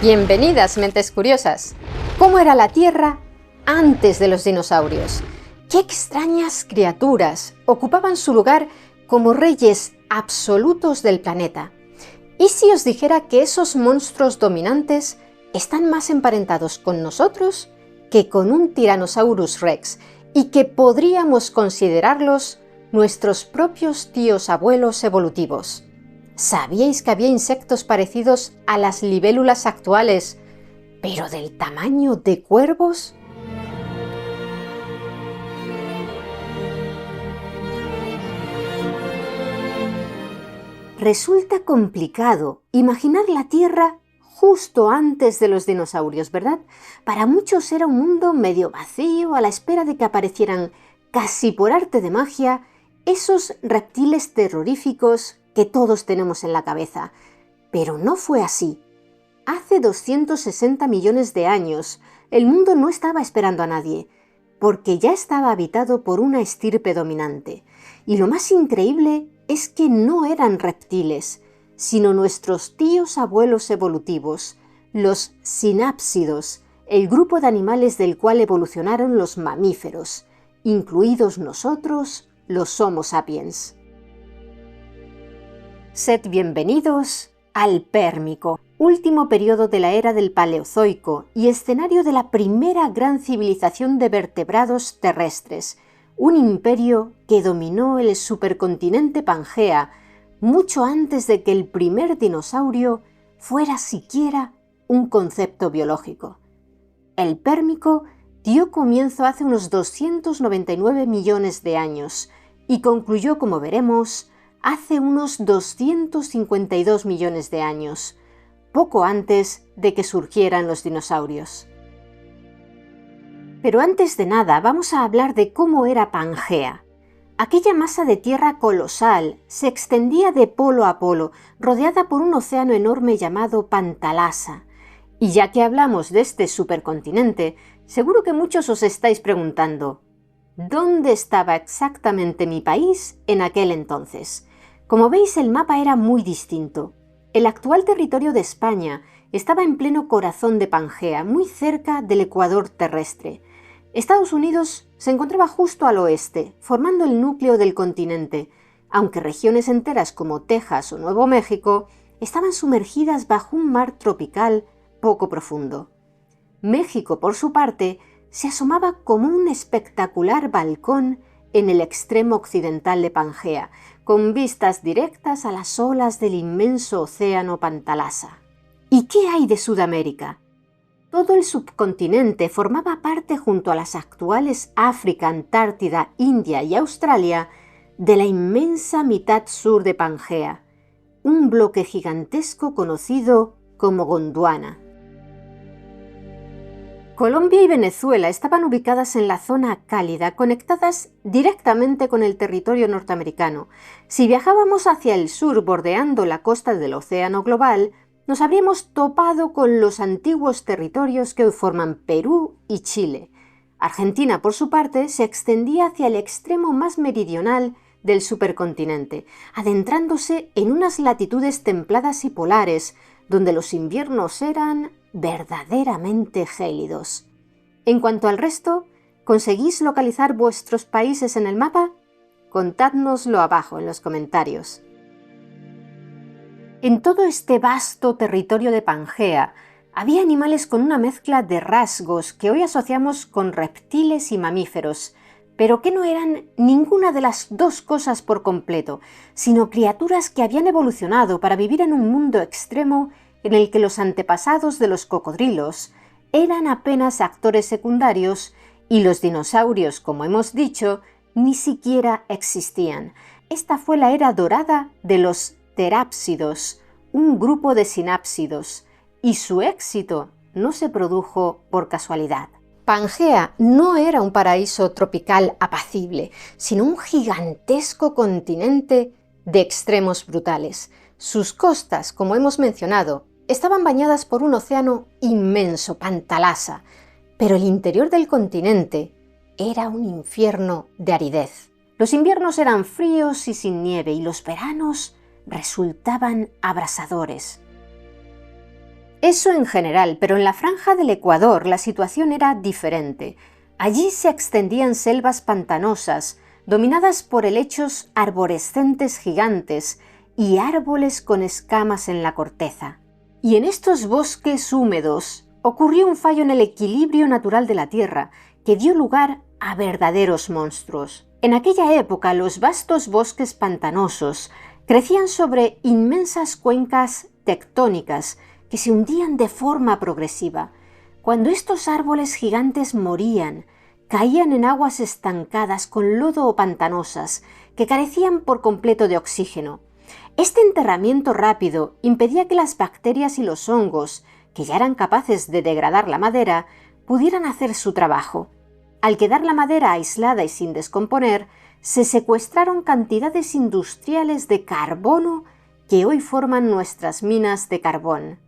Bienvenidas, mentes curiosas. ¿Cómo era la Tierra antes de los dinosaurios? ¿Qué extrañas criaturas ocupaban su lugar como reyes absolutos del planeta? ¿Y si os dijera que esos monstruos dominantes están más emparentados con nosotros que con un Tyrannosaurus Rex y que podríamos considerarlos nuestros propios tíos abuelos evolutivos? ¿Sabíais que había insectos parecidos a las libélulas actuales, pero del tamaño de cuervos? Resulta complicado imaginar la Tierra justo antes de los dinosaurios, ¿verdad? Para muchos era un mundo medio vacío, a la espera de que aparecieran, casi por arte de magia, esos reptiles terroríficos que todos tenemos en la cabeza. Pero no fue así. Hace 260 millones de años, el mundo no estaba esperando a nadie, porque ya estaba habitado por una estirpe dominante. Y lo más increíble es que no eran reptiles, sino nuestros tíos abuelos evolutivos, los sinápsidos, el grupo de animales del cual evolucionaron los mamíferos, incluidos nosotros, los Homo sapiens. Sed bienvenidos al Pérmico, último periodo de la era del Paleozoico y escenario de la primera gran civilización de vertebrados terrestres, un imperio que dominó el supercontinente Pangea mucho antes de que el primer dinosaurio fuera siquiera un concepto biológico. El Pérmico dio comienzo hace unos 299 millones de años y concluyó, como veremos, hace unos 252 millones de años, poco antes de que surgieran los dinosaurios. Pero antes de nada vamos a hablar de cómo era Pangea. Aquella masa de tierra colosal se extendía de polo a polo, rodeada por un océano enorme llamado Pantalasa. Y ya que hablamos de este supercontinente, seguro que muchos os estáis preguntando, ¿dónde estaba exactamente mi país en aquel entonces? Como veis, el mapa era muy distinto. El actual territorio de España estaba en pleno corazón de Pangea, muy cerca del ecuador terrestre. Estados Unidos se encontraba justo al oeste, formando el núcleo del continente, aunque regiones enteras como Texas o Nuevo México estaban sumergidas bajo un mar tropical poco profundo. México, por su parte, se asomaba como un espectacular balcón en el extremo occidental de Pangea, con vistas directas a las olas del inmenso océano Pantalasa. ¿Y qué hay de Sudamérica? Todo el subcontinente formaba parte, junto a las actuales África, Antártida, India y Australia, de la inmensa mitad sur de Pangea, un bloque gigantesco conocido como Gondwana. Colombia y Venezuela estaban ubicadas en la zona cálida, conectadas directamente con el territorio norteamericano. Si viajábamos hacia el sur bordeando la costa del océano global, nos habríamos topado con los antiguos territorios que hoy forman Perú y Chile. Argentina, por su parte, se extendía hacia el extremo más meridional del supercontinente, adentrándose en unas latitudes templadas y polares, donde los inviernos eran verdaderamente gélidos. En cuanto al resto, ¿conseguís localizar vuestros países en el mapa? Contádnoslo abajo en los comentarios. En todo este vasto territorio de Pangea había animales con una mezcla de rasgos que hoy asociamos con reptiles y mamíferos, pero que no eran ninguna de las dos cosas por completo, sino criaturas que habían evolucionado para vivir en un mundo extremo en el que los antepasados de los cocodrilos eran apenas actores secundarios y los dinosaurios, como hemos dicho, ni siquiera existían. Esta fue la era dorada de los terápsidos, un grupo de sinápsidos, y su éxito no se produjo por casualidad. Pangea no era un paraíso tropical apacible, sino un gigantesco continente de extremos brutales. Sus costas, como hemos mencionado, estaban bañadas por un océano inmenso, Pantalasa, pero el interior del continente era un infierno de aridez. Los inviernos eran fríos y sin nieve, y los veranos resultaban abrasadores. Eso en general, pero en la franja del Ecuador la situación era diferente. Allí se extendían selvas pantanosas, dominadas por helechos arborescentes gigantes y árboles con escamas en la corteza. Y en estos bosques húmedos ocurrió un fallo en el equilibrio natural de la tierra que dio lugar a verdaderos monstruos. En aquella época los vastos bosques pantanosos crecían sobre inmensas cuencas tectónicas que se hundían de forma progresiva. Cuando estos árboles gigantes morían, caían en aguas estancadas con lodo o pantanosas que carecían por completo de oxígeno. Este enterramiento rápido impedía que las bacterias y los hongos, que ya eran capaces de degradar la madera, pudieran hacer su trabajo. Al quedar la madera aislada y sin descomponer, se secuestraron cantidades industriales de carbono que hoy forman nuestras minas de carbón.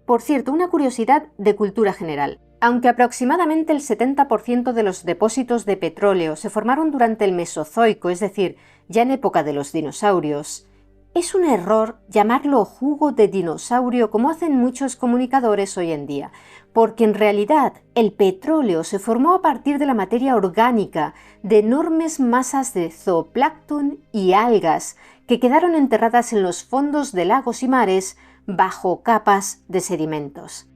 Por cierto, una curiosidad de cultura general. Aunque aproximadamente el 70% de los depósitos de petróleo se formaron durante el Mesozoico, es decir, ya en época de los dinosaurios, es un error llamarlo jugo de dinosaurio como hacen muchos comunicadores hoy en día, porque en realidad el petróleo se formó a partir de la materia orgánica de enormes masas de zooplancton y algas que quedaron enterradas en los fondos de lagos y mares bajo capas de sedimentos.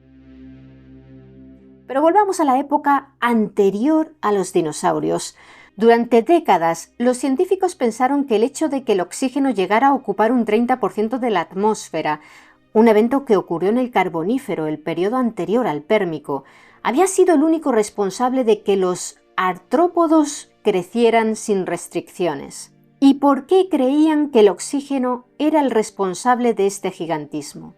Pero volvamos a la época anterior a los dinosaurios. Durante décadas, los científicos pensaron que el hecho de que el oxígeno llegara a ocupar un 30% de la atmósfera, un evento que ocurrió en el Carbonífero, el periodo anterior al Pérmico, había sido el único responsable de que los artrópodos crecieran sin restricciones. ¿Y por qué creían que el oxígeno era el responsable de este gigantismo?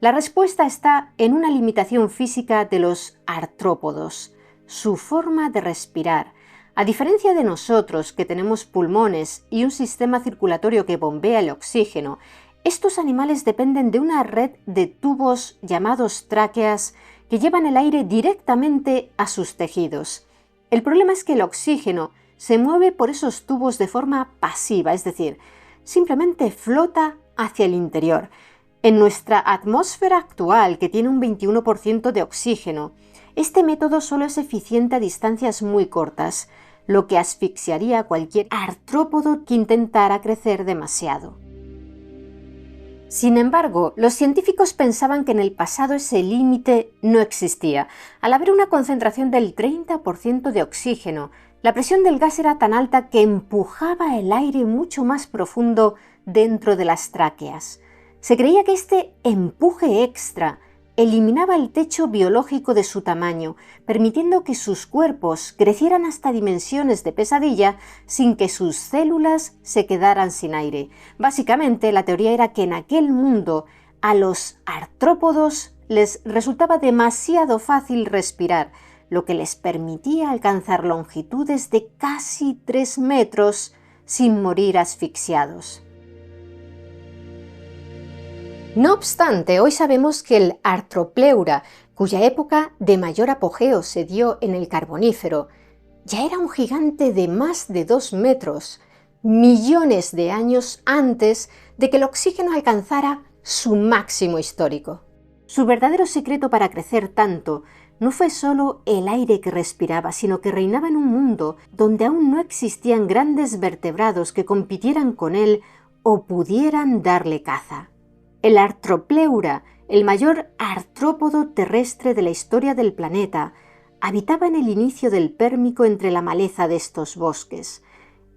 La respuesta está en una limitación física de los artrópodos, su forma de respirar. A diferencia de nosotros, que tenemos pulmones y un sistema circulatorio que bombea el oxígeno, estos animales dependen de una red de tubos llamados tráqueas que llevan el aire directamente a sus tejidos. El problema es que el oxígeno se mueve por esos tubos de forma pasiva, es decir, simplemente flota hacia el interior. En nuestra atmósfera actual, que tiene un 21% de oxígeno, este método solo es eficiente a distancias muy cortas, lo que asfixiaría a cualquier artrópodo que intentara crecer demasiado. Sin embargo, los científicos pensaban que en el pasado ese límite no existía. Al haber una concentración del 30% de oxígeno, la presión del gas era tan alta que empujaba el aire mucho más profundo dentro de las tráqueas. Se creía que este empuje extra eliminaba el techo biológico de su tamaño, permitiendo que sus cuerpos crecieran hasta dimensiones de pesadilla sin que sus células se quedaran sin aire. Básicamente, la teoría era que en aquel mundo a los artrópodos les resultaba demasiado fácil respirar, lo que les permitía alcanzar longitudes de casi 3 metros sin morir asfixiados. No obstante, hoy sabemos que el Artropleura, cuya época de mayor apogeo se dio en el Carbonífero, ya era un gigante de más de 2 metros, millones de años antes de que el oxígeno alcanzara su máximo histórico. Su verdadero secreto para crecer tanto no fue solo el aire que respiraba, sino que reinaba en un mundo donde aún no existían grandes vertebrados que compitieran con él o pudieran darle caza. El Artropleura, el mayor artrópodo terrestre de la historia del planeta, habitaba en el inicio del Pérmico entre la maleza de estos bosques.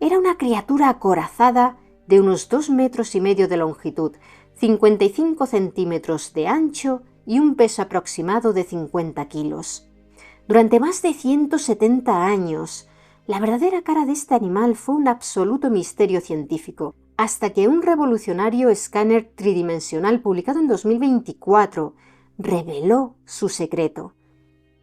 Era una criatura acorazada de unos 2,5 metros de longitud, 55 centímetros de ancho y un peso aproximado de 50 kilos. Durante más de 170 años, la verdadera cara de este animal fue un absoluto misterio científico, hasta que un revolucionario escáner tridimensional publicado en 2024 reveló su secreto.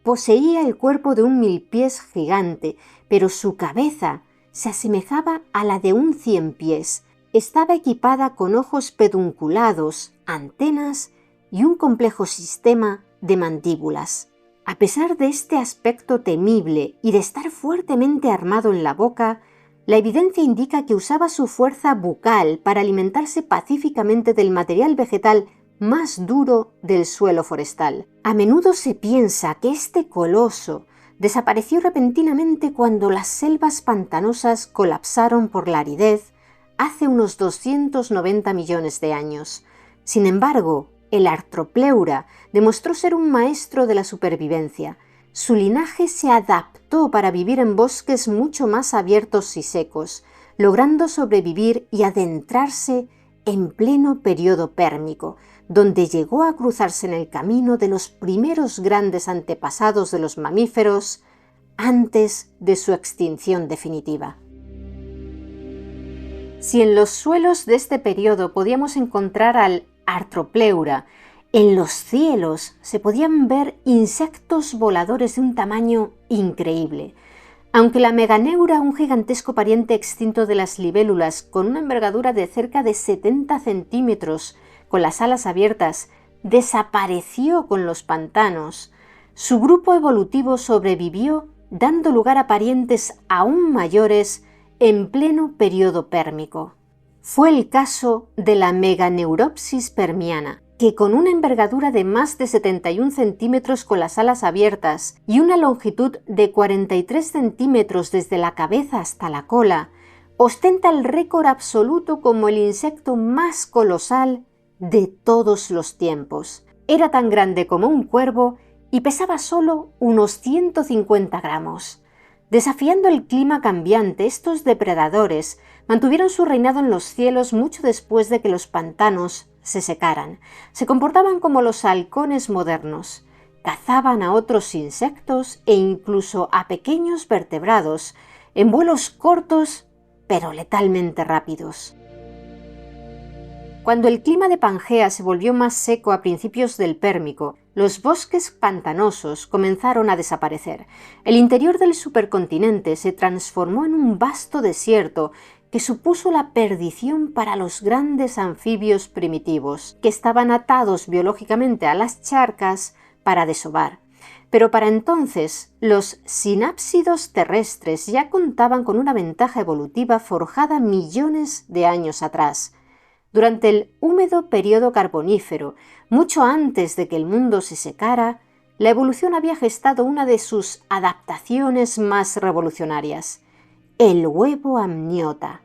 Poseía el cuerpo de un milpiés gigante, pero su cabeza se asemejaba a la de un ciempiés. Estaba equipada con ojos pedunculados, antenas y un complejo sistema de mandíbulas. A pesar de este aspecto temible y de estar fuertemente armado en la boca, la evidencia indica que usaba su fuerza bucal para alimentarse pacíficamente del material vegetal más duro del suelo forestal. A menudo se piensa que este coloso desapareció repentinamente cuando las selvas pantanosas colapsaron por la aridez hace unos 290 millones de años. Sin embargo, el Arthropleura demostró ser un maestro de la supervivencia. Su linaje se adaptó para vivir en bosques mucho más abiertos y secos, logrando sobrevivir y adentrarse en pleno periodo pérmico, donde llegó a cruzarse en el camino de los primeros grandes antepasados de los mamíferos antes de su extinción definitiva. Si en los suelos de este periodo podíamos encontrar al Arthropleura, en los cielos se podían ver insectos voladores de un tamaño increíble. Aunque la Meganeura, un gigantesco pariente extinto de las libélulas con una envergadura de cerca de 70 centímetros, con las alas abiertas, desapareció con los pantanos, su grupo evolutivo sobrevivió dando lugar a parientes aún mayores en pleno periodo pérmico. Fue el caso de la Meganeuropsis permiana, que con una envergadura de más de 71 centímetros con las alas abiertas y una longitud de 43 centímetros desde la cabeza hasta la cola, ostenta el récord absoluto como el insecto más colosal de todos los tiempos. Era tan grande como un cuervo y pesaba solo unos 150 gramos. Desafiando el clima cambiante, estos depredadores mantuvieron su reinado en los cielos mucho después de que los pantanos se secaran. Se comportaban como los halcones modernos. Cazaban a otros insectos e incluso a pequeños vertebrados en vuelos cortos pero letalmente rápidos. Cuando el clima de Pangea se volvió más seco a principios del Pérmico, los bosques pantanosos comenzaron a desaparecer. El interior del supercontinente se transformó en un vasto desierto que supuso la perdición para los grandes anfibios primitivos, que estaban atados biológicamente a las charcas para desovar. Pero para entonces, los sinápsidos terrestres ya contaban con una ventaja evolutiva forjada millones de años atrás. Durante el húmedo periodo carbonífero, mucho antes de que el mundo se secara, la evolución había gestado una de sus adaptaciones más revolucionarias: el huevo amniota.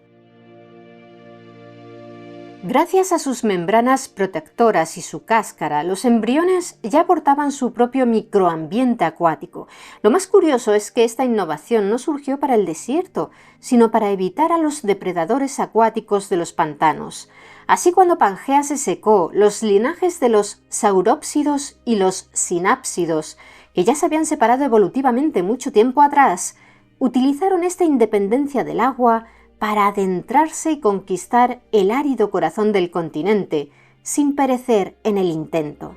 Gracias a sus membranas protectoras y su cáscara, los embriones ya aportaban su propio microambiente acuático. Lo más curioso es que esta innovación no surgió para el desierto, sino para evitar a los depredadores acuáticos de los pantanos. Así, cuando Pangea se secó, los linajes de los saurópsidos y los sinápsidos, que ya se habían separado evolutivamente mucho tiempo atrás, utilizaron esta independencia del agua para adentrarse y conquistar el árido corazón del continente, sin perecer en el intento.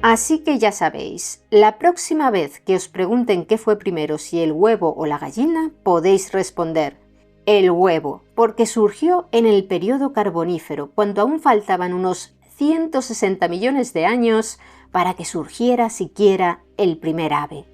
Así que ya sabéis, la próxima vez que os pregunten qué fue primero, si el huevo o la gallina, podéis responder: el huevo, porque surgió en el periodo carbonífero, cuando aún faltaban unos 160 millones de años para que surgiera siquiera el primer ave.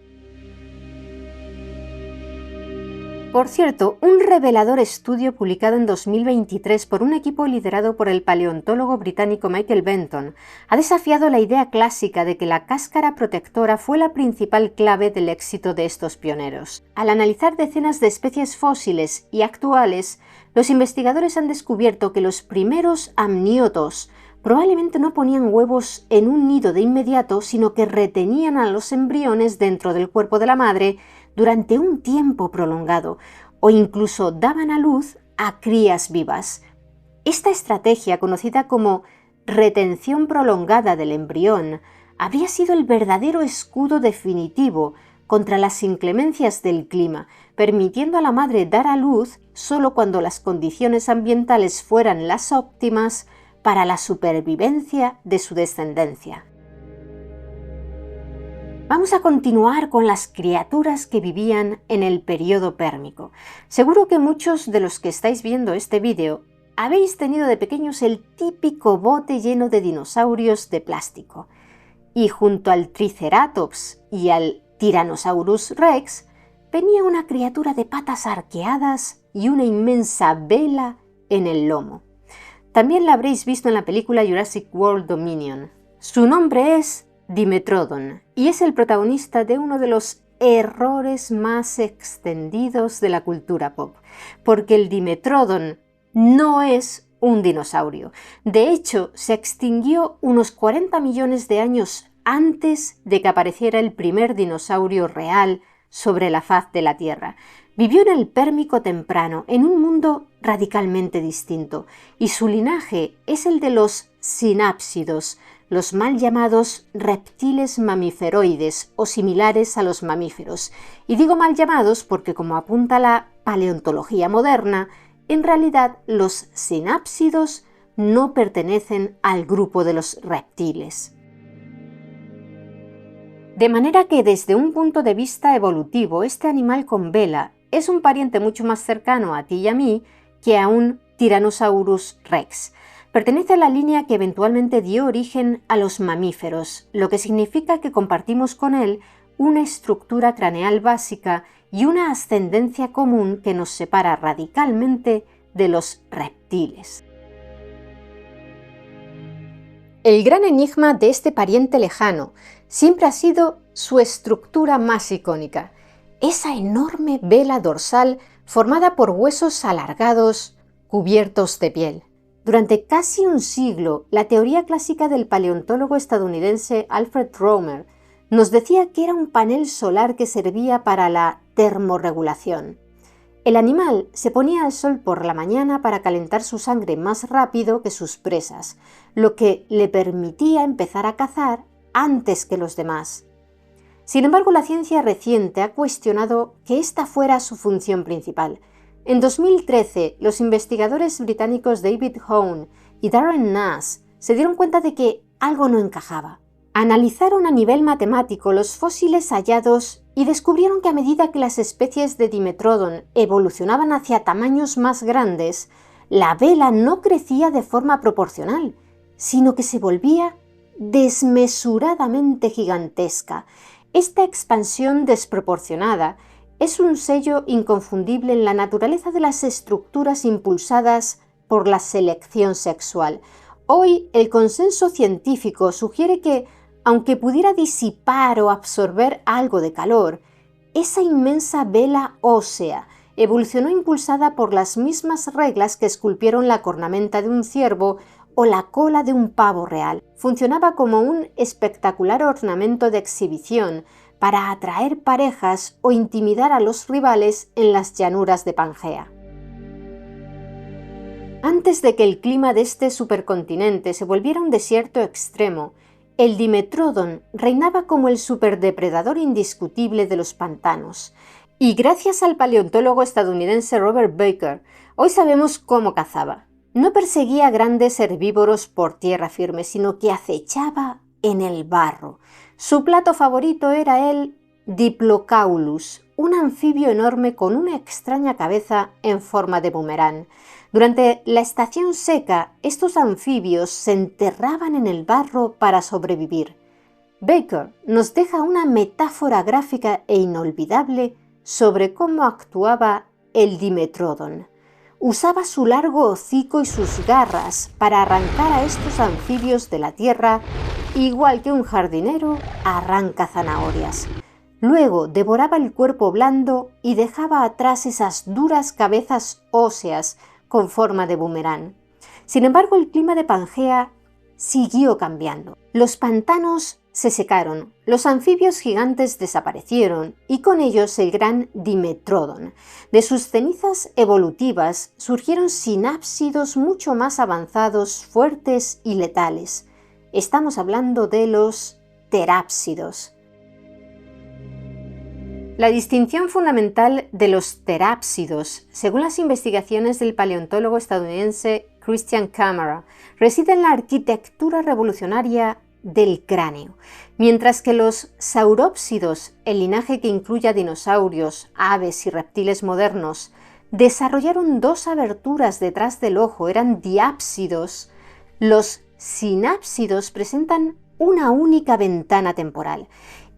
Por cierto, un revelador estudio publicado en 2023 por un equipo liderado por el paleontólogo británico Michael Benton ha desafiado la idea clásica de que la cáscara protectora fue la principal clave del éxito de estos pioneros. Al analizar decenas de especies fósiles y actuales, los investigadores han descubierto que los primeros amniotos probablemente no ponían huevos en un nido de inmediato, sino que retenían a los embriones dentro del cuerpo de la madre durante un tiempo prolongado, o incluso daban a luz a crías vivas. Esta estrategia, conocida como retención prolongada del embrión, habría sido el verdadero escudo definitivo contra las inclemencias del clima, permitiendo a la madre dar a luz solo cuando las condiciones ambientales fueran las óptimas para la supervivencia de su descendencia. Vamos a continuar con las criaturas que vivían en el periodo pérmico. Seguro que muchos de los que estáis viendo este vídeo habéis tenido de pequeños el típico bote lleno de dinosaurios de plástico. Y junto al Triceratops y al Tyrannosaurus Rex venía una criatura de patas arqueadas y una inmensa vela en el lomo. También la habréis visto en la película Jurassic World Dominion. Su nombre es Dimetrodon y es el protagonista de uno de los errores más extendidos de la cultura pop, porque el Dimetrodon no es un dinosaurio. De hecho, se extinguió unos 40 millones de años antes de que apareciera el primer dinosaurio real sobre la faz de la Tierra. Vivió en el Pérmico temprano, en un mundo radicalmente distinto, y su linaje es el de los sinápsidos, los mal llamados reptiles mamiferoides o similares a los mamíferos. Y digo mal llamados porque, como apunta la paleontología moderna, en realidad los sinápsidos no pertenecen al grupo de los reptiles. De manera que desde un punto de vista evolutivo, este animal con vela es un pariente mucho más cercano a ti y a mí que a un Tyrannosaurus rex. Pertenece a la línea que eventualmente dio origen a los mamíferos, lo que significa que compartimos con él una estructura craneal básica y una ascendencia común que nos separa radicalmente de los reptiles. El gran enigma de este pariente lejano siempre ha sido su estructura más icónica, esa enorme vela dorsal formada por huesos alargados cubiertos de piel. Durante casi un siglo, la teoría clásica del paleontólogo estadounidense Alfred Romer nos decía que era un panel solar que servía para la termorregulación. El animal se ponía al sol por la mañana para calentar su sangre más rápido que sus presas, lo que le permitía empezar a cazar antes que los demás. Sin embargo, la ciencia reciente ha cuestionado que esta fuera su función principal. En 2013, los investigadores británicos David Hone y Darren Nass se dieron cuenta de que algo no encajaba. Analizaron a nivel matemático los fósiles hallados y descubrieron que a medida que las especies de Dimetrodon evolucionaban hacia tamaños más grandes, la vela no crecía de forma proporcional, sino que se volvía desmesuradamente gigantesca. Esta expansión desproporcionada es un sello inconfundible en la naturaleza de las estructuras impulsadas por la selección sexual. Hoy, el consenso científico sugiere que, aunque pudiera disipar o absorber algo de calor, esa inmensa vela ósea evolucionó impulsada por las mismas reglas que esculpieron la cornamenta de un ciervo o la cola de un pavo real. Funcionaba como un espectacular ornamento de exhibición para atraer parejas o intimidar a los rivales en las llanuras de Pangea. Antes de que el clima de este supercontinente se volviera un desierto extremo, el Dimetrodon reinaba como el superdepredador indiscutible de los pantanos. Y gracias al paleontólogo estadounidense Robert Baker, hoy sabemos cómo cazaba. No perseguía grandes herbívoros por tierra firme, sino que acechaba en el barro. Su plato favorito era el Diplocaulus, un anfibio enorme con una extraña cabeza en forma de boomerang. Durante la estación seca, estos anfibios se enterraban en el barro para sobrevivir. Baker nos deja una metáfora gráfica e inolvidable sobre cómo actuaba el Dimetrodon. Usaba su largo hocico y sus garras para arrancar a estos anfibios de la tierra, igual que un jardinero arranca zanahorias. Luego devoraba el cuerpo blando y dejaba atrás esas duras cabezas óseas con forma de boomerang. Sin embargo, el clima de Pangea siguió cambiando. Los pantanos se secaron, los anfibios gigantes desaparecieron y con ellos el gran Dimetrodon. De sus cenizas evolutivas surgieron sinápsidos mucho más avanzados, fuertes y letales. Estamos hablando de los terápsidos. La distinción fundamental de los terápsidos, según las investigaciones del paleontólogo estadounidense Christian Camara, reside en la arquitectura revolucionaria del cráneo, mientras que los saurópsidos, el linaje que incluye a dinosaurios, aves y reptiles modernos, desarrollaron dos aberturas detrás del ojo, eran diápsidos. Los sinápsidos presentan una única ventana temporal.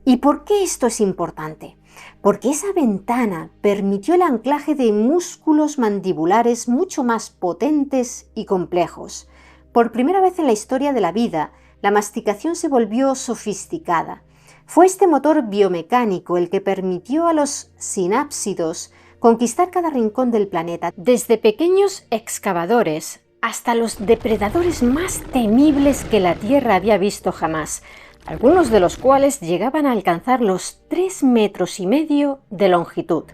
¿Y por qué esto es importante? Porque esa ventana permitió el anclaje de músculos mandibulares mucho más potentes y complejos. Por primera vez en la historia de la vida, la masticación se volvió sofisticada. Fue este motor biomecánico el que permitió a los sinápsidos conquistar cada rincón del planeta, desde pequeños excavadores hasta los depredadores más temibles que la Tierra había visto jamás, algunos de los cuales llegaban a alcanzar los 3,5 metros de longitud.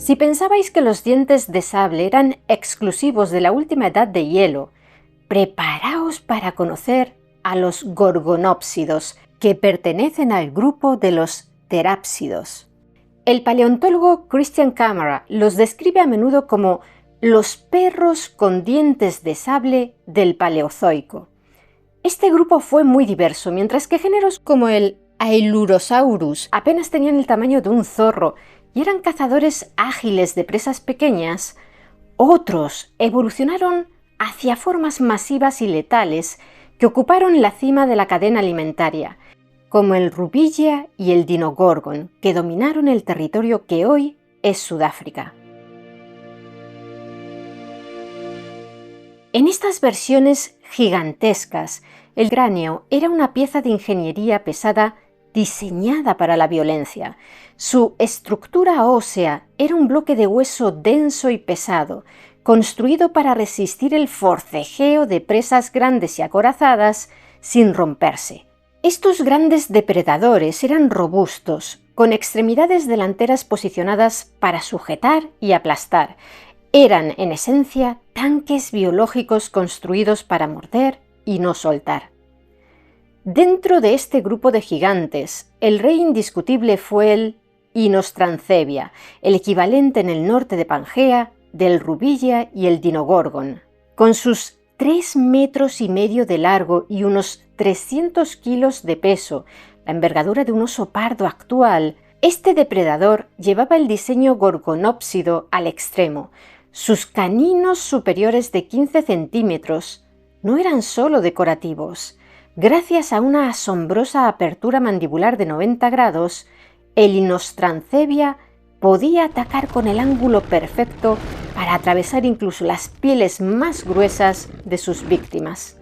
Si pensabais que los dientes de sable eran exclusivos de la última edad de hielo, preparaos para conocer a los gorgonópsidos, que pertenecen al grupo de los terápsidos. El paleontólogo Christian Kammerer los describe a menudo como los perros con dientes de sable del Paleozoico. Este grupo fue muy diverso, mientras que géneros como el Ailurosaurus apenas tenían el tamaño de un zorro y eran cazadores ágiles de presas pequeñas, otros evolucionaron hacia formas masivas y letales que ocuparon la cima de la cadena alimentaria, como el Rubigia y el Dinogorgon, que dominaron el territorio que hoy es Sudáfrica. En estas versiones gigantescas, el cráneo era una pieza de ingeniería pesada diseñada para la violencia. Su estructura ósea era un bloque de hueso denso y pesado, construido para resistir el forcejeo de presas grandes y acorazadas sin romperse. Estos grandes depredadores eran robustos, con extremidades delanteras posicionadas para sujetar y aplastar. Eran, en esencia, tanques biológicos construidos para morder y no soltar. Dentro de este grupo de gigantes, el rey indiscutible fue el Inostrancevia, el equivalente en el norte de Pangea del Rubigia y el Dinogorgon. Con sus 3,5 metros de largo y unos 300 kilos de peso, la envergadura de un oso pardo actual, este depredador llevaba el diseño gorgonópsido al extremo. Sus caninos superiores de 15 centímetros no eran solo decorativos. Gracias a una asombrosa apertura mandibular de 90 grados, el Inostrancevia podía atacar con el ángulo perfecto para atravesar incluso las pieles más gruesas de sus víctimas.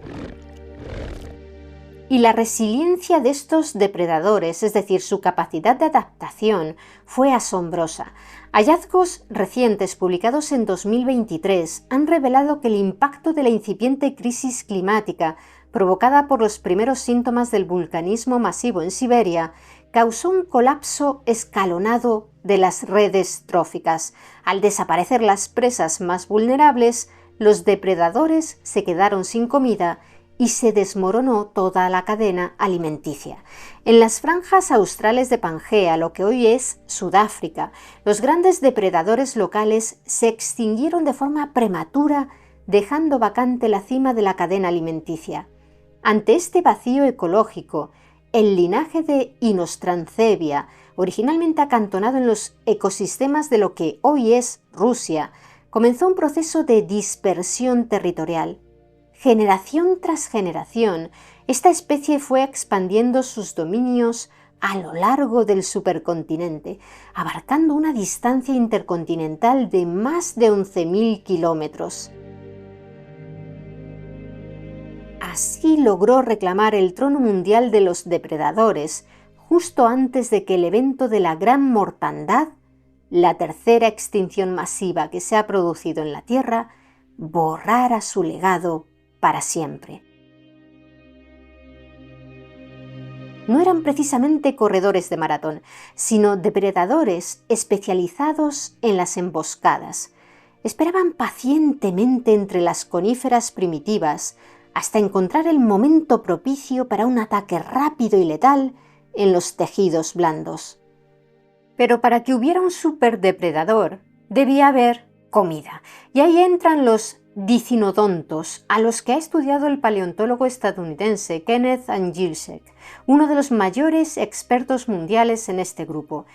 Y la resiliencia de estos depredadores, es decir, su capacidad de adaptación, fue asombrosa. Hallazgos recientes publicados en 2023 han revelado que el impacto de la incipiente crisis climática provocada por los primeros síntomas del vulcanismo masivo en Siberia causó un colapso escalonado de las redes tróficas. Al desaparecer las presas más vulnerables, los depredadores se quedaron sin comida y se desmoronó toda la cadena alimenticia. En las franjas australes de Pangea, lo que hoy es Sudáfrica, los grandes depredadores locales se extinguieron de forma prematura, dejando vacante la cima de la cadena alimenticia. Ante este vacío ecológico, el linaje de Inostrancevia, originalmente acantonado en los ecosistemas de lo que hoy es Rusia, comenzó un proceso de dispersión territorial. Generación tras generación, esta especie fue expandiendo sus dominios a lo largo del supercontinente, abarcando una distancia intercontinental de más de 11.000 kilómetros. Así logró reclamar el trono mundial de los depredadores justo antes de que el evento de la Gran Mortandad, la tercera extinción masiva que se ha producido en la Tierra, borrara su legado para siempre. No eran precisamente corredores de maratón, sino depredadores especializados en las emboscadas. Esperaban pacientemente entre las coníferas primitivas hasta encontrar el momento propicio para un ataque rápido y letal en los tejidos blandos. Pero para que hubiera un superdepredador, debía haber comida. Y ahí entran los dicinodontos, a los que ha estudiado el paleontólogo estadounidense Kenneth Angelchek, uno de los mayores expertos mundiales en este grupo.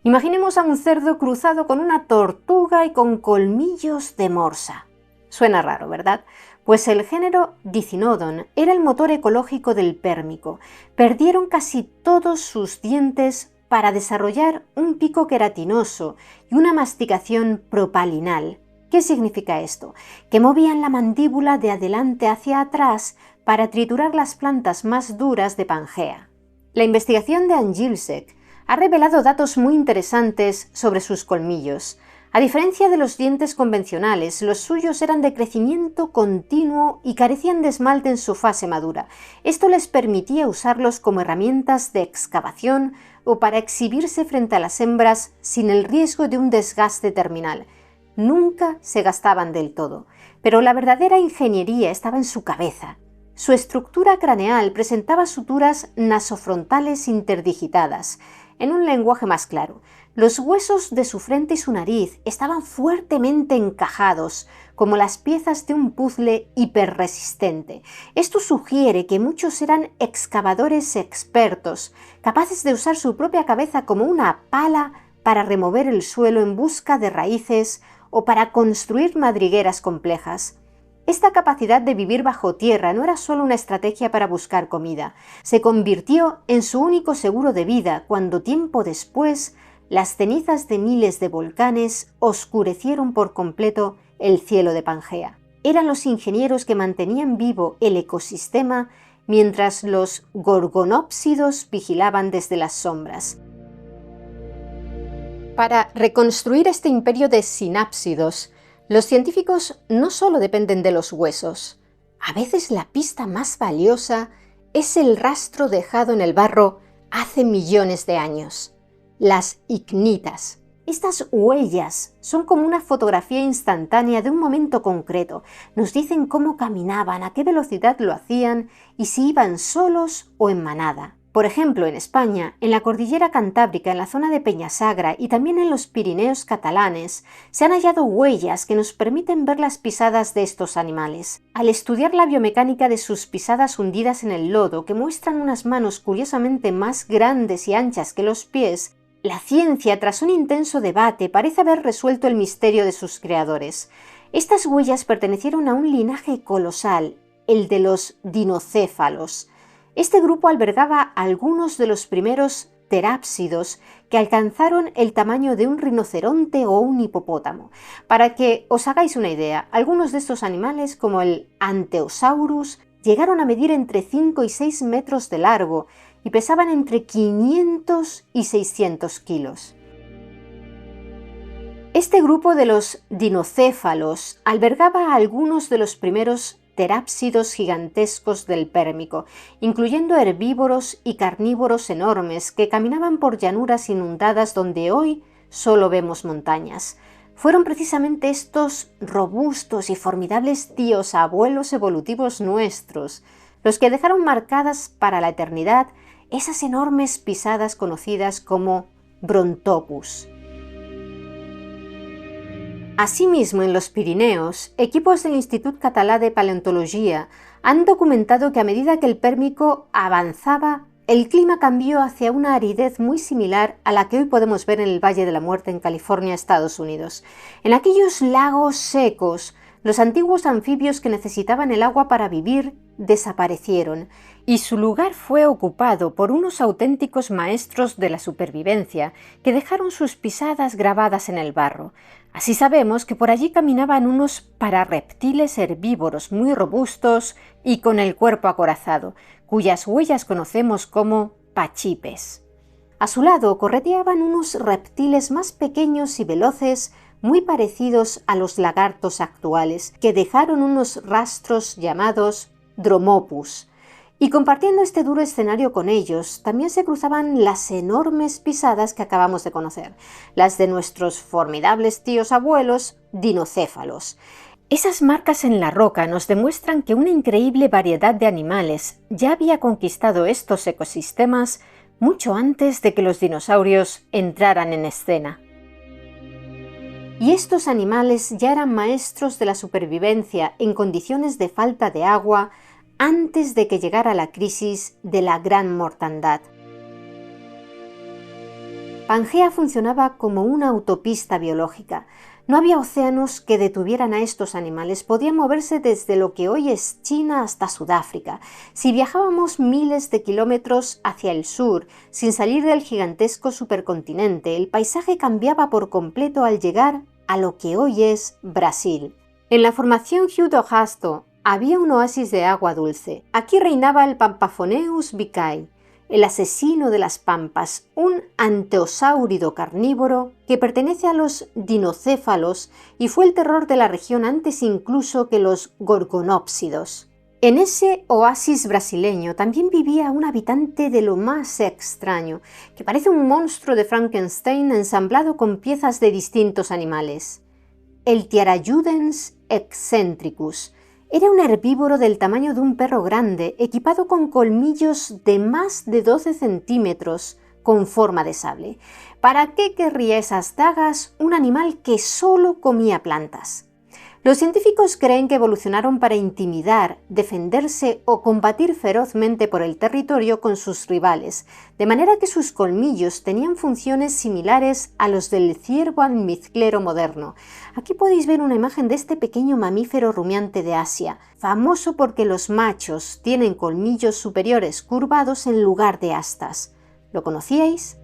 Imaginemos a un cerdo cruzado con una tortuga y con colmillos de morsa. Suena raro, ¿verdad? Pues el género Dicinodon era el motor ecológico del Pérmico. Perdieron casi todos sus dientes para desarrollar un pico queratinoso y una masticación propalinal. ¿Qué significa esto? Que movían la mandíbula de adelante hacia atrás para triturar las plantas más duras de Pangea. La investigación de Angelzek ha revelado datos muy interesantes sobre sus colmillos. A diferencia de los dientes convencionales, los suyos eran de crecimiento continuo y carecían de esmalte en su fase madura. Esto les permitía usarlos como herramientas de excavación o para exhibirse frente a las hembras sin el riesgo de un desgaste terminal. Nunca se gastaban del todo, pero la verdadera ingeniería estaba en su cabeza. Su estructura craneal presentaba suturas nasofrontales interdigitadas. En un lenguaje más claro, los huesos de su frente y su nariz estaban fuertemente encajados, como las piezas de un puzzle hiperresistente. Esto sugiere que muchos eran excavadores expertos, capaces de usar su propia cabeza como una pala para remover el suelo en busca de raíces o para construir madrigueras complejas. Esta capacidad de vivir bajo tierra no era solo una estrategia para buscar comida, se convirtió en su único seguro de vida cuando tiempo después las cenizas de miles de volcanes oscurecieron por completo el cielo de Pangea. Eran los ingenieros que mantenían vivo el ecosistema mientras los gorgonópsidos vigilaban desde las sombras. Para reconstruir este imperio de sinápsidos, los científicos no solo dependen de los huesos. A veces la pista más valiosa es el rastro dejado en el barro hace millones de años. Las icnitas. Estas huellas son como una fotografía instantánea de un momento concreto. Nos dicen cómo caminaban, a qué velocidad lo hacían y si iban solos o en manada. Por ejemplo, en España, en la cordillera Cantábrica, en la zona de Peñasagra y también en los Pirineos catalanes, se han hallado huellas que nos permiten ver las pisadas de estos animales. Al estudiar la biomecánica de sus pisadas hundidas en el lodo, que muestran unas manos curiosamente más grandes y anchas que los pies, la ciencia, tras un intenso debate, parece haber resuelto el misterio de sus creadores. Estas huellas pertenecieron a un linaje colosal, el de los dinocéfalos. Este grupo albergaba algunos de los primeros terápsidos que alcanzaron el tamaño de un rinoceronte o un hipopótamo. Para que os hagáis una idea, algunos de estos animales, como el Anteosaurus, llegaron a medir entre 5 y 6 metros de largo y pesaban entre 500 y 600 kilos. Este grupo de los dinocéfalos albergaba a algunos de los primeros terápsidos gigantescos del Pérmico, incluyendo herbívoros y carnívoros enormes que caminaban por llanuras inundadas donde hoy solo vemos montañas. Fueron precisamente estos robustos y formidables tíos abuelos evolutivos nuestros los que dejaron marcadas para la eternidad esas enormes pisadas conocidas como Brontopus. Asimismo, en los Pirineos, equipos del Institut Català de Paleontología han documentado que a medida que el Pérmico avanzaba, el clima cambió hacia una aridez muy similar a la que hoy podemos ver en el Valle de la Muerte en California, Estados Unidos. En aquellos lagos secos, los antiguos anfibios que necesitaban el agua para vivir desaparecieron y su lugar fue ocupado por unos auténticos maestros de la supervivencia que dejaron sus pisadas grabadas en el barro. Así sabemos que por allí caminaban unos pararreptiles herbívoros muy robustos y con el cuerpo acorazado, cuyas huellas conocemos como pachipes. A su lado correteaban unos reptiles más pequeños y veloces, muy parecidos a los lagartos actuales, que dejaron unos rastros llamados Dromopus. Y compartiendo este duro escenario con ellos, también se cruzaban las enormes pisadas que acabamos de conocer, las de nuestros formidables tíos abuelos dinocéfalos. Esas marcas en la roca nos demuestran que una increíble variedad de animales ya había conquistado estos ecosistemas mucho antes de que los dinosaurios entraran en escena. Y estos animales ya eran maestros de la supervivencia en condiciones de falta de agua antes de que llegara la crisis de la gran mortandad. Pangea funcionaba como una autopista biológica. No había océanos que detuvieran a estos animales. Podían moverse desde lo que hoy es China hasta Sudáfrica. Si viajábamos miles de kilómetros hacia el sur, sin salir del gigantesco supercontinente, el paisaje cambiaba por completo al llegar a lo que hoy es Brasil. En la formación Rio do Rastro había un oasis de agua dulce. Aquí reinaba el Pampaphoneus bicai, el asesino de las pampas, un anteosáurido carnívoro que pertenece a los dinocéfalos y fue el terror de la región antes incluso que los gorgonópsidos. En ese oasis brasileño también vivía un habitante de lo más extraño, que parece un monstruo de Frankenstein ensamblado con piezas de distintos animales. El Tiaraeudens excentricus. Era un herbívoro del tamaño de un perro grande, equipado con colmillos de más de 12 centímetros, con forma de sable. ¿Para qué querría esas dagas un animal que solo comía plantas? Los científicos creen que evolucionaron para intimidar, defenderse o combatir ferozmente por el territorio con sus rivales, de manera que sus colmillos tenían funciones similares a los del ciervo almizclero moderno. Aquí podéis ver una imagen de este pequeño mamífero rumiante de Asia, famoso porque los machos tienen colmillos superiores curvados en lugar de astas. ¿Lo conocíais?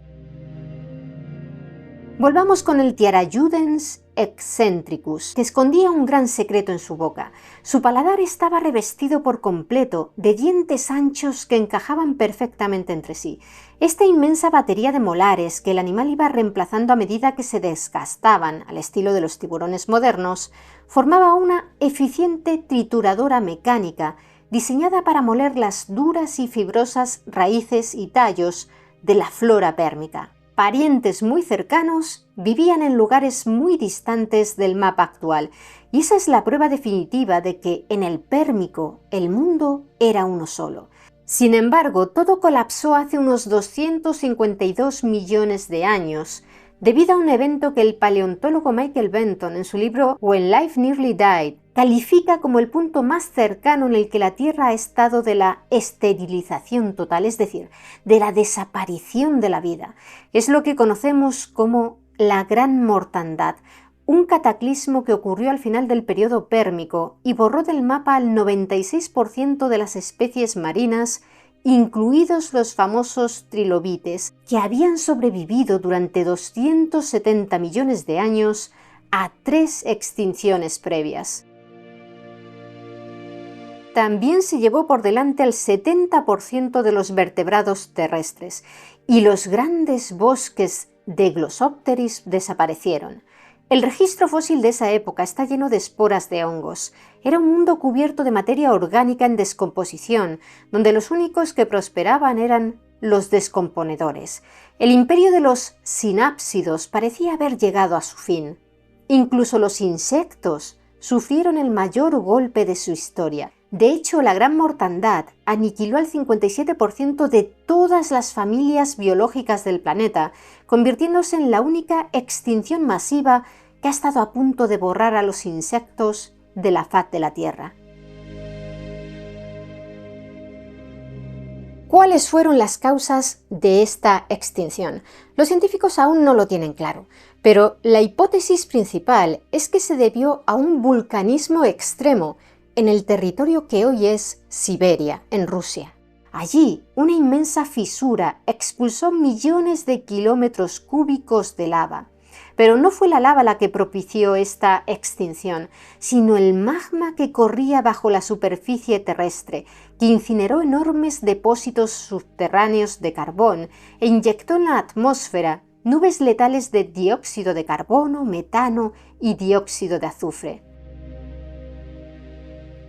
Volvamos con el Tiaraeudens excentricus, que escondía un gran secreto en su boca. Su paladar estaba revestido por completo de dientes anchos que encajaban perfectamente entre sí. Esta inmensa batería de molares que el animal iba reemplazando a medida que se desgastaban, al estilo de los tiburones modernos, formaba una eficiente trituradora mecánica diseñada para moler las duras y fibrosas raíces y tallos de la flora pérmica. Parientes muy cercanos vivían en lugares muy distantes del mapa actual, y esa es la prueba definitiva de que en el Pérmico el mundo era uno solo. Sin embargo, todo colapsó hace unos 252 millones de años, debido a un evento que el paleontólogo Michael Benton, en su libro When Life Nearly Died, califica como el punto más cercano en el que la Tierra ha estado de la esterilización total, es decir, de la desaparición de la vida. Es lo que conocemos como la Gran Mortandad, un cataclismo que ocurrió al final del periodo pérmico y borró del mapa al 96% de las especies marinas, incluidos los famosos trilobites, que habían sobrevivido durante 270 millones de años a 3 extinciones previas. También se llevó por delante al 70% de los vertebrados terrestres, y los grandes bosques de Glossopteris desaparecieron. El registro fósil de esa época está lleno de esporas de hongos. Era un mundo cubierto de materia orgánica en descomposición, donde los únicos que prosperaban eran los descomponedores. El imperio de los sinápsidos parecía haber llegado a su fin. Incluso los insectos sufrieron el mayor golpe de su historia. De hecho, la Gran Mortandad aniquiló al 57% de todas las familias biológicas del planeta, convirtiéndose en la única extinción masiva que ha estado a punto de borrar a los insectos de la faz de la Tierra. ¿Cuáles fueron las causas de esta extinción? Los científicos aún no lo tienen claro, pero la hipótesis principal es que se debió a un vulcanismo extremo en el territorio que hoy es Siberia, en Rusia. Allí, una inmensa fisura expulsó millones de kilómetros cúbicos de lava. Pero no fue la lava la que propició esta extinción, sino el magma que corría bajo la superficie terrestre, que incineró enormes depósitos subterráneos de carbón e inyectó en la atmósfera nubes letales de dióxido de carbono, metano y dióxido de azufre.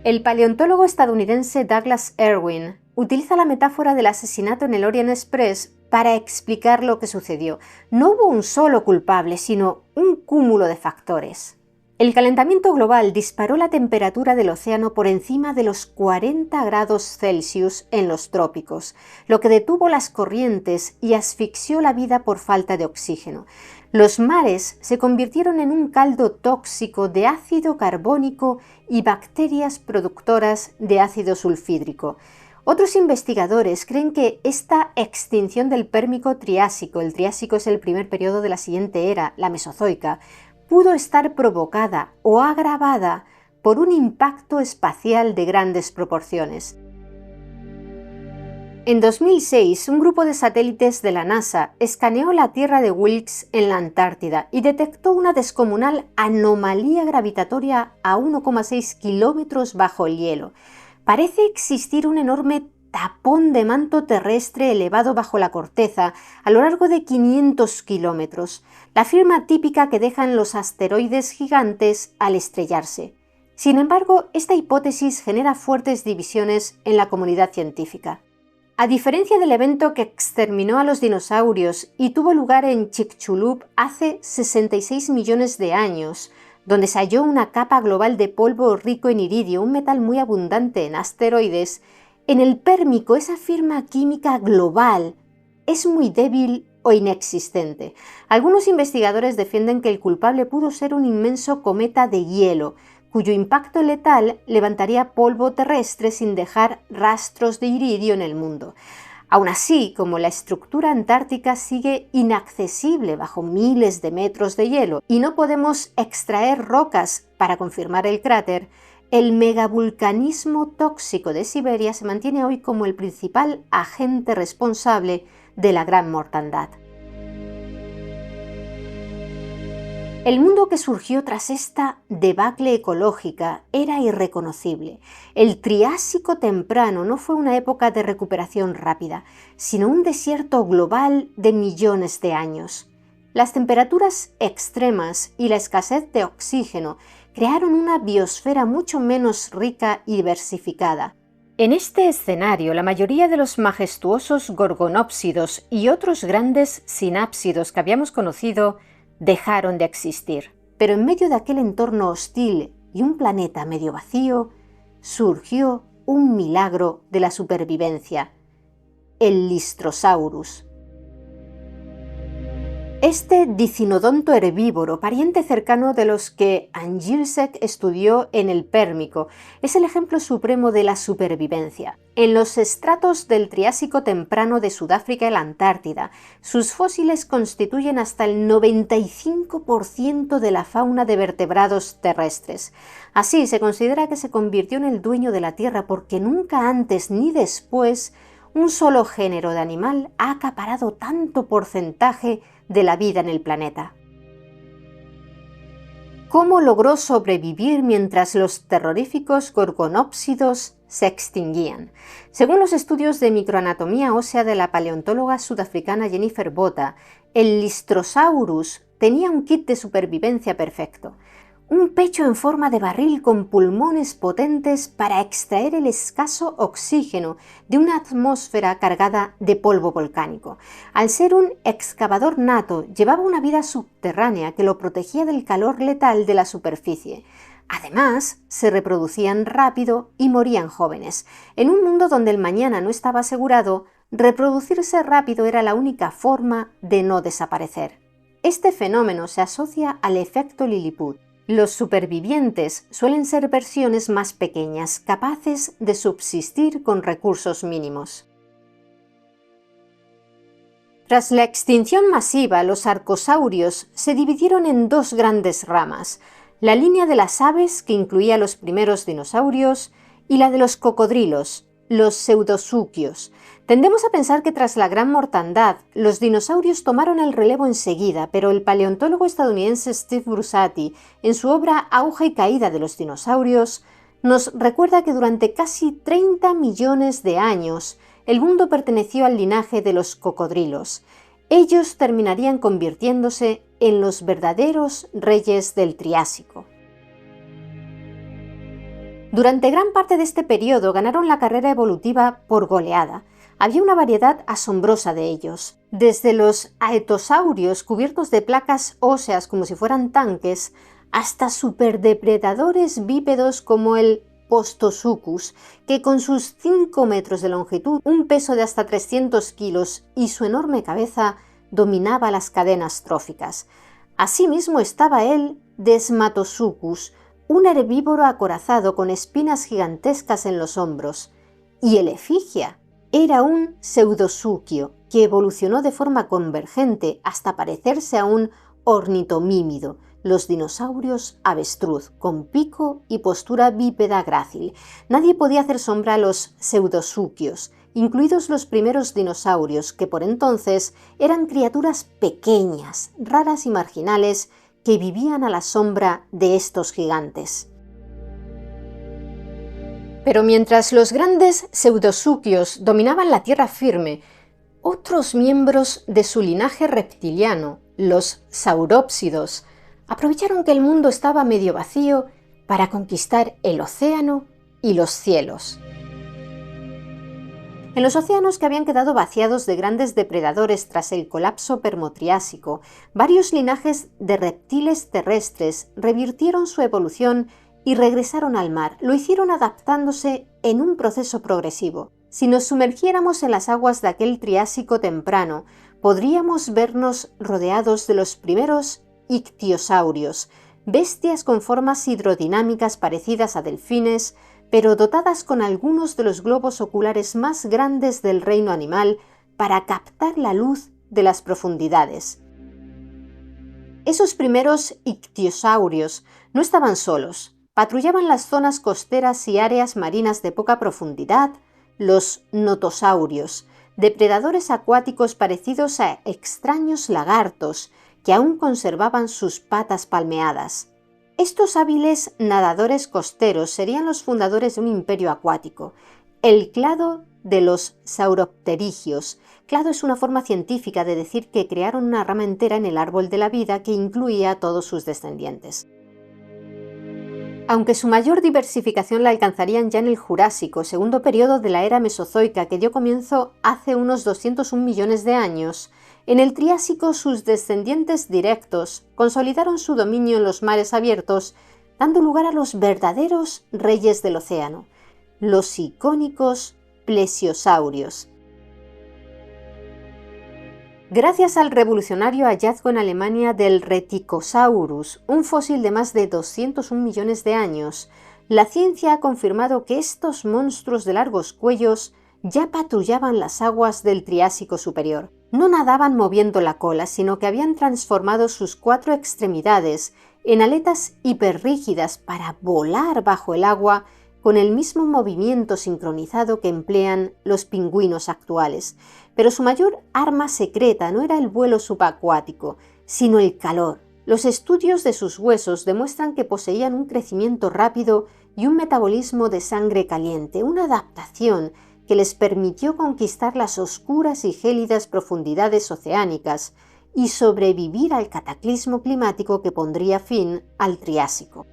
El paleontólogo estadounidense Douglas Irwin utiliza la metáfora del asesinato en el Orient Express para explicar lo que sucedió. No hubo un solo culpable, sino un cúmulo de factores. El calentamiento global disparó la temperatura del océano por encima de los 40 grados Celsius en los trópicos, lo que detuvo las corrientes y asfixió la vida por falta de oxígeno. Los mares se convirtieron en un caldo tóxico de ácido carbónico y bacterias productoras de ácido sulfídrico. Otros investigadores creen que esta extinción del Pérmico Triásico, el Triásico es el primer periodo de la siguiente era, la Mesozoica, pudo estar provocada o agravada por un impacto espacial de grandes proporciones. En 2006, un grupo de satélites de la NASA escaneó la Tierra de Wilkes en la Antártida y detectó una descomunal anomalía gravitatoria a 1,6 kilómetros bajo el hielo. Parece existir un enorme tapón de manto terrestre elevado bajo la corteza a lo largo de 500 kilómetros, la firma típica que dejan los asteroides gigantes al estrellarse. Sin embargo, esta hipótesis genera fuertes divisiones en la comunidad científica. A diferencia del evento que exterminó a los dinosaurios y tuvo lugar en Chicxulub hace 66 millones de años, donde se halló una capa global de polvo rico en iridio, un metal muy abundante en asteroides, en el Pérmico esa firma química global es muy débil o inexistente. Algunos investigadores defienden que el culpable pudo ser un inmenso cometa de hielo, cuyo impacto letal levantaría polvo terrestre sin dejar rastros de iridio en el mundo. Aún así, como la estructura antártica sigue inaccesible bajo miles de metros de hielo y no podemos extraer rocas para confirmar el cráter, el megavulcanismo tóxico de Siberia se mantiene hoy como el principal agente responsable de la gran mortandad. El mundo que surgió tras esta debacle ecológica era irreconocible. El Triásico temprano no fue una época de recuperación rápida, sino un desierto global de millones de años. Las temperaturas extremas y la escasez de oxígeno crearon una biosfera mucho menos rica y diversificada. En este escenario, la mayoría de los majestuosos gorgonópsidos y otros grandes sinápsidos que habíamos conocido dejaron de existir. Pero en medio de aquel entorno hostil y un planeta medio vacío, surgió un milagro de la supervivencia: el Lystrosaurus. Este dicinodonto herbívoro, pariente cercano de los que Angielsen estudió en el Pérmico, es el ejemplo supremo de la supervivencia. En los estratos del Triásico temprano de Sudáfrica y la Antártida, sus fósiles constituyen hasta el 95% de la fauna de vertebrados terrestres. Así, se considera que se convirtió en el dueño de la Tierra porque nunca antes ni después un solo género de animal ha acaparado tanto porcentaje de la vida en el planeta. ¿Cómo logró sobrevivir mientras los terroríficos gorgonópsidos se extinguían? Según los estudios de microanatomía ósea de la paleontóloga sudafricana Jennifer Botha, el Lystrosaurus tenía un kit de supervivencia perfecto: un pecho en forma de barril con pulmones potentes para extraer el escaso oxígeno de una atmósfera cargada de polvo volcánico. Al ser un excavador nato, llevaba una vida subterránea que lo protegía del calor letal de la superficie. Además, se reproducían rápido y morían jóvenes. En un mundo donde el mañana no estaba asegurado, reproducirse rápido era la única forma de no desaparecer. Este fenómeno se asocia al efecto Lilliput. Los supervivientes suelen ser versiones más pequeñas, capaces de subsistir con recursos mínimos. Tras la extinción masiva, los arcosaurios se dividieron en dos grandes ramas: la línea de las aves, que incluía los primeros dinosaurios, y la de los cocodrilos, los pseudosuquios. Tendemos a pensar que tras la gran mortandad, los dinosaurios tomaron el relevo enseguida, pero el paleontólogo estadounidense Steve Brusatte, en su obra Auge y caída de los dinosaurios, nos recuerda que durante casi 30 millones de años, el mundo perteneció al linaje de los cocodrilos. Ellos terminarían convirtiéndose en los verdaderos reyes del Triásico. Durante gran parte de este periodo ganaron la carrera evolutiva por goleada. Había una variedad asombrosa de ellos, desde los aetosaurios cubiertos de placas óseas como si fueran tanques, hasta superdepredadores bípedos como el Postosuchus, que con sus 5 metros de longitud, un peso de hasta 300 kilos y su enorme cabeza dominaba las cadenas tróficas. Asimismo estaba el Desmatosuchus, un herbívoro acorazado con espinas gigantescas en los hombros, y el Efigia era un pseudosuquio que evolucionó de forma convergente hasta parecerse a un ornitomímido, los dinosaurios avestruz, con pico y postura bípeda grácil. Nadie podía hacer sombra a los pseudosuquios, incluidos los primeros dinosaurios, que por entonces eran criaturas pequeñas, raras y marginales que vivían a la sombra de estos gigantes. Pero mientras los grandes pseudosúquios dominaban la tierra firme, otros miembros de su linaje reptiliano, los saurópsidos, aprovecharon que el mundo estaba medio vacío para conquistar el océano y los cielos. En los océanos que habían quedado vaciados de grandes depredadores tras el colapso permotriásico, varios linajes de reptiles terrestres revirtieron su evolución y regresaron al mar. Lo hicieron adaptándose en un proceso progresivo. Si nos sumergiéramos en las aguas de aquel Triásico temprano, podríamos vernos rodeados de los primeros ictiosaurios, bestias con formas hidrodinámicas parecidas a delfines, pero dotadas con algunos de los globos oculares más grandes del reino animal para captar la luz de las profundidades. Esos primeros ictiosaurios no estaban solos. Patrullaban las zonas costeras y áreas marinas de poca profundidad los notosaurios, depredadores acuáticos parecidos a extraños lagartos que aún conservaban sus patas palmeadas. Estos hábiles nadadores costeros serían los fundadores de un imperio acuático, el clado de los sauropterigios. Clado es una forma científica de decir que crearon una rama entera en el árbol de la vida que incluía a todos sus descendientes. Aunque su mayor diversificación la alcanzarían ya en el Jurásico, segundo periodo de la era Mesozoica que dio comienzo hace unos 201 millones de años, en el Triásico sus descendientes directos consolidaron su dominio en los mares abiertos, dando lugar a los verdaderos reyes del océano, los icónicos plesiosaurios. Gracias al revolucionario hallazgo en Alemania del Reticosaurus, un fósil de más de 201 millones de años, la ciencia ha confirmado que estos monstruos de largos cuellos ya patrullaban las aguas del Triásico superior. No nadaban moviendo la cola, sino que habían transformado sus 4 extremidades en aletas hiperrígidas para volar bajo el agua con el mismo movimiento sincronizado que emplean los pingüinos actuales. Pero su mayor arma secreta no era el vuelo subacuático, sino el calor. Los estudios de sus huesos demuestran que poseían un crecimiento rápido y un metabolismo de sangre caliente, una adaptación que les permitió conquistar las oscuras y gélidas profundidades oceánicas y sobrevivir al cataclismo climático que pondría fin al Triásico.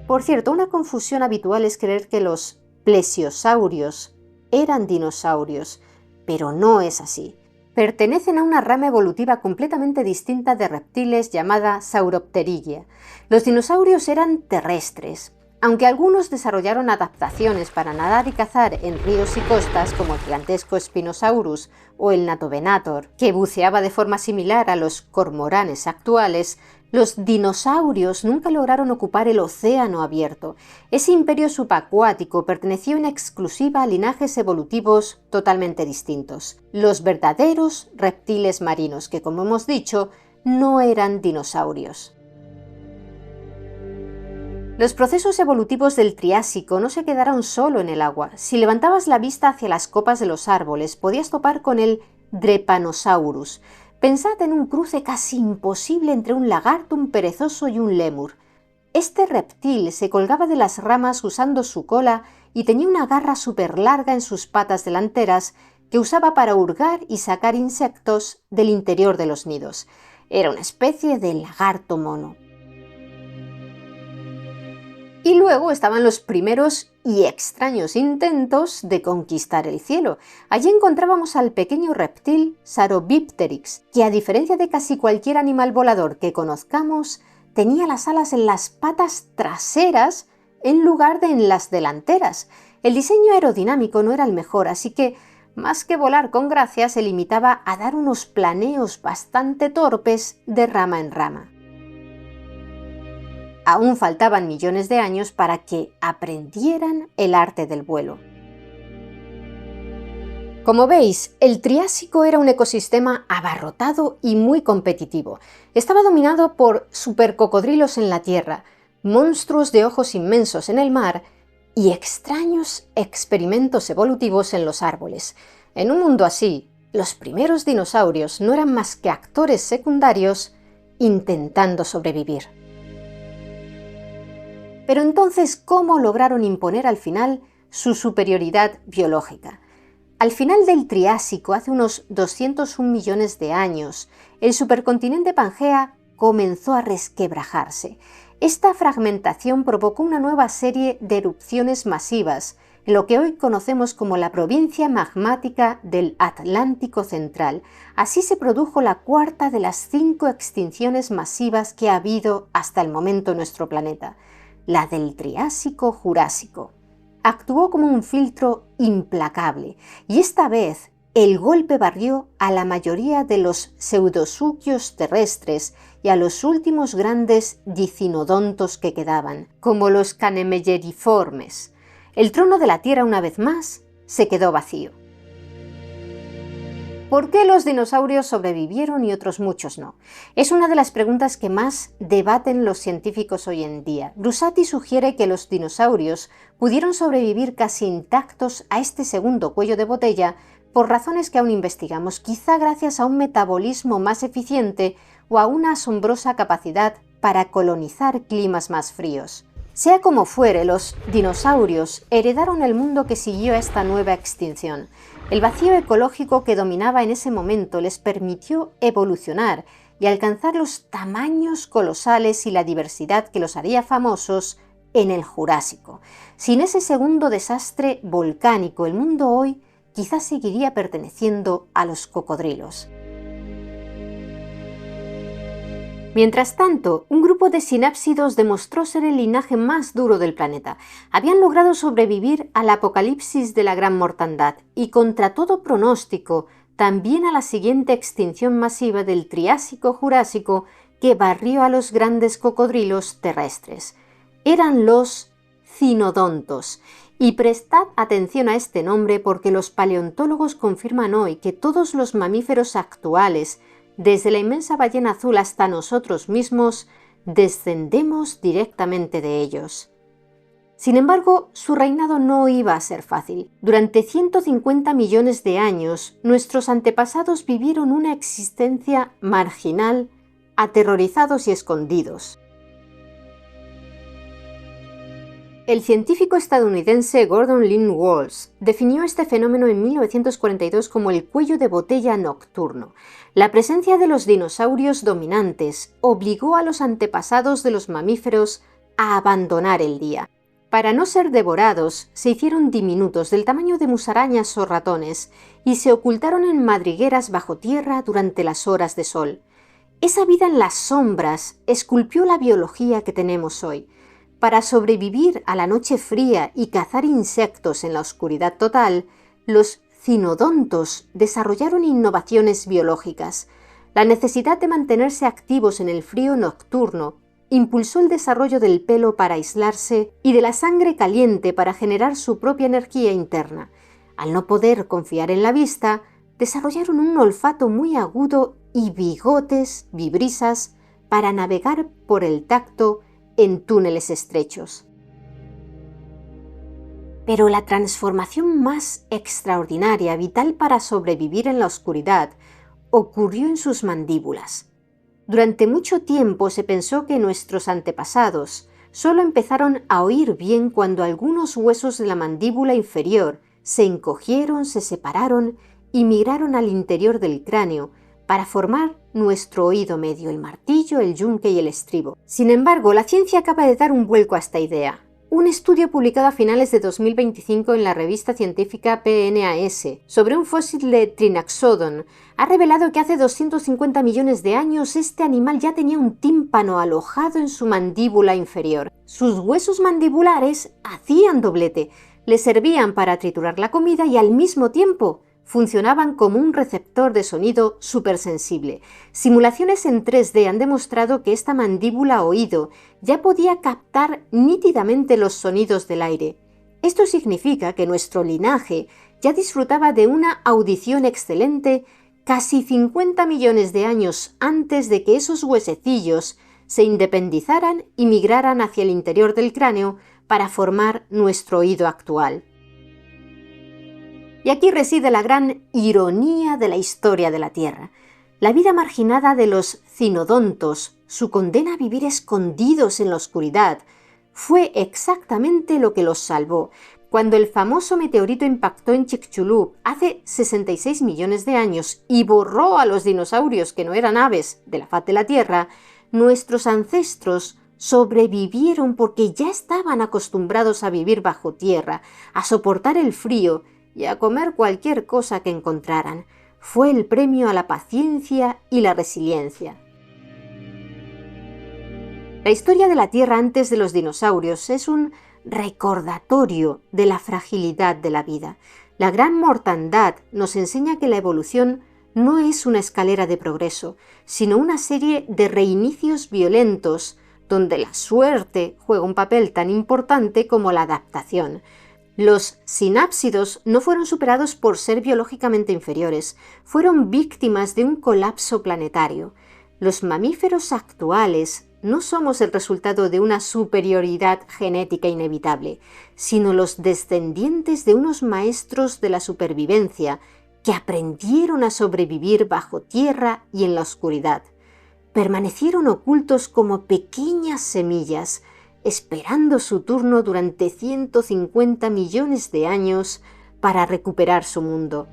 Por cierto, una confusión habitual es creer que los plesiosaurios eran dinosaurios, pero no es así. Pertenecen a una rama evolutiva completamente distinta de reptiles llamada Sauropterigia. Los dinosaurios eran terrestres, aunque algunos desarrollaron adaptaciones para nadar y cazar en ríos y costas, como el gigantesco Spinosaurus o el Natovenator, que buceaba de forma similar a los cormoranes actuales. Los dinosaurios nunca lograron ocupar el océano abierto. Ese imperio subacuático perteneció en exclusiva a linajes evolutivos totalmente distintos. Los verdaderos reptiles marinos, que como hemos dicho, no eran dinosaurios. Los procesos evolutivos del Triásico no se quedaron solo en el agua. Si levantabas la vista hacia las copas de los árboles, podías topar con el Drepanosaurus. Pensad en un cruce casi imposible entre un lagarto, un perezoso y un lémur. Este reptil se colgaba de las ramas usando su cola y tenía una garra súper larga en sus patas delanteras que usaba para hurgar y sacar insectos del interior de los nidos. Era una especie de lagarto mono. Y luego estaban los primeros y extraños intentos de conquistar el cielo. Allí encontrábamos al pequeño reptil Sarobipteryx, que a diferencia de casi cualquier animal volador que conozcamos, tenía las alas en las patas traseras en lugar de en las delanteras. El diseño aerodinámico no era el mejor, así que más que volar con gracia se limitaba a dar unos planeos bastante torpes de rama en rama. Aún faltaban millones de años para que aprendieran el arte del vuelo. Como veis, el Triásico era un ecosistema abarrotado y muy competitivo. Estaba dominado por supercocodrilos en la tierra, monstruos de ojos inmensos en el mar y extraños experimentos evolutivos en los árboles. En un mundo así, los primeros dinosaurios no eran más que actores secundarios intentando sobrevivir. Pero entonces, ¿cómo lograron imponer al final su superioridad biológica? Al final del Triásico, hace unos 201 millones de años, el supercontinente Pangea comenzó a resquebrajarse. Esta fragmentación provocó una nueva serie de erupciones masivas, en lo que hoy conocemos como la provincia magmática del Atlántico Central. Así se produjo la cuarta de las 5 extinciones masivas que ha habido hasta el momento en nuestro planeta, la del Triásico-Jurásico. Actuó como un filtro implacable y esta vez el golpe barrió a la mayoría de los pseudosuquios terrestres y a los últimos grandes dicinodontos que quedaban, como los canemelleriformes. El trono de la Tierra, una vez más, se quedó vacío. ¿Por qué los dinosaurios sobrevivieron y otros muchos no? Es una de las preguntas que más debaten los científicos hoy en día. Brusati sugiere que los dinosaurios pudieron sobrevivir casi intactos a este segundo cuello de botella por razones que aún investigamos, quizá gracias a un metabolismo más eficiente o a una asombrosa capacidad para colonizar climas más fríos. Sea como fuere, los dinosaurios heredaron el mundo que siguió a esta nueva extinción. El vacío ecológico que dominaba en ese momento les permitió evolucionar y alcanzar los tamaños colosales y la diversidad que los haría famosos en el Jurásico. Sin ese segundo desastre volcánico, el mundo hoy quizás seguiría perteneciendo a los cocodrilos. Mientras tanto, un grupo de sinápsidos demostró ser el linaje más duro del planeta. Habían logrado sobrevivir al apocalipsis de la Gran Mortandad y, contra todo pronóstico, también a la siguiente extinción masiva del Triásico-Jurásico que barrió a los grandes cocodrilos terrestres. Eran los cinodontos. Y prestad atención a este nombre porque los paleontólogos confirman hoy que todos los mamíferos actuales, desde la inmensa ballena azul hasta nosotros mismos, descendemos directamente de ellos. Sin embargo, su reinado no iba a ser fácil. Durante 150 millones de años, nuestros antepasados vivieron una existencia marginal, aterrorizados y escondidos. El científico estadounidense Gordon Lynn Walsh definió este fenómeno en 1942 como el cuello de botella nocturno. La presencia de los dinosaurios dominantes obligó a los antepasados de los mamíferos a abandonar el día. Para no ser devorados, se hicieron diminutos del tamaño de musarañas o ratones y se ocultaron en madrigueras bajo tierra durante las horas de sol. Esa vida en las sombras esculpió la biología que tenemos hoy. Para sobrevivir a la noche fría y cazar insectos en la oscuridad total, los cinodontos desarrollaron innovaciones biológicas. La necesidad de mantenerse activos en el frío nocturno impulsó el desarrollo del pelo para aislarse y de la sangre caliente para generar su propia energía interna. Al no poder confiar en la vista, desarrollaron un olfato muy agudo y bigotes, vibrisas, para navegar por el tacto en túneles estrechos. Pero la transformación más extraordinaria, vital para sobrevivir en la oscuridad, ocurrió en sus mandíbulas. Durante mucho tiempo se pensó que nuestros antepasados solo empezaron a oír bien cuando algunos huesos de la mandíbula inferior se encogieron, se separaron y migraron al interior del cráneo para formar nuestro oído medio, el martillo, el yunque y el estribo. Sin embargo, la ciencia acaba de dar un vuelco a esta idea. Un estudio publicado a finales de 2025 en la revista científica PNAS sobre un fósil de Trinaxodon ha revelado que hace 250 millones de años este animal ya tenía un tímpano alojado en su mandíbula inferior. Sus huesos mandibulares hacían doblete, le servían para triturar la comida y al mismo tiempo funcionaban como un receptor de sonido supersensible. Simulaciones en 3D han demostrado que esta mandíbula oído ya podía captar nítidamente los sonidos del aire. Esto significa que nuestro linaje ya disfrutaba de una audición excelente casi 50 millones de años antes de que esos huesecillos se independizaran y migraran hacia el interior del cráneo para formar nuestro oído actual. Y aquí reside la gran ironía de la historia de la Tierra. La vida marginada de los cinodontos, su condena a vivir escondidos en la oscuridad, fue exactamente lo que los salvó. Cuando el famoso meteorito impactó en Chicxulub hace 66 millones de años y borró a los dinosaurios que no eran aves de la faz de la Tierra, nuestros ancestros sobrevivieron porque ya estaban acostumbrados a vivir bajo tierra, a soportar el frío y a comer cualquier cosa que encontraran. Fue el premio a la paciencia y la resiliencia. La historia de la Tierra antes de los dinosaurios es un recordatorio de la fragilidad de la vida. La gran mortandad nos enseña que la evolución no es una escalera de progreso, sino una serie de reinicios violentos donde la suerte juega un papel tan importante como la adaptación. Los sinápsidos no fueron superados por ser biológicamente inferiores, fueron víctimas de un colapso planetario. Los mamíferos actuales no somos el resultado de una superioridad genética inevitable, sino los descendientes de unos maestros de la supervivencia que aprendieron a sobrevivir bajo tierra y en la oscuridad. Permanecieron ocultos como pequeñas semillas, esperando su turno durante 150 millones de años para recuperar su mundo.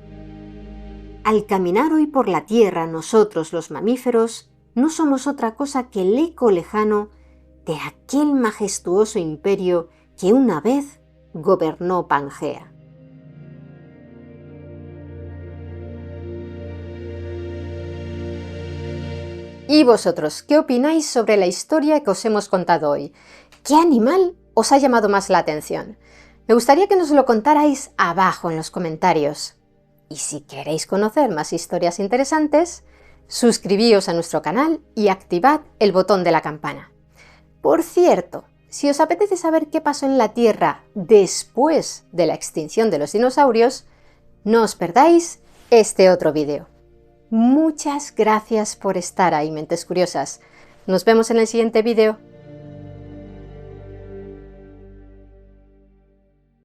Al caminar hoy por la Tierra, nosotros los mamíferos no somos otra cosa que el eco lejano de aquel majestuoso imperio que una vez gobernó Pangea. ¿Y vosotros qué opináis sobre la historia que os hemos contado hoy? ¿Qué animal os ha llamado más la atención? Me gustaría que nos lo contarais abajo en los comentarios. Y si queréis conocer más historias interesantes, suscribíos a nuestro canal y activad el botón de la campana. Por cierto, si os apetece saber qué pasó en la Tierra después de la extinción de los dinosaurios, no os perdáis este otro vídeo. Muchas gracias por estar ahí, mentes curiosas. Nos vemos en el siguiente vídeo.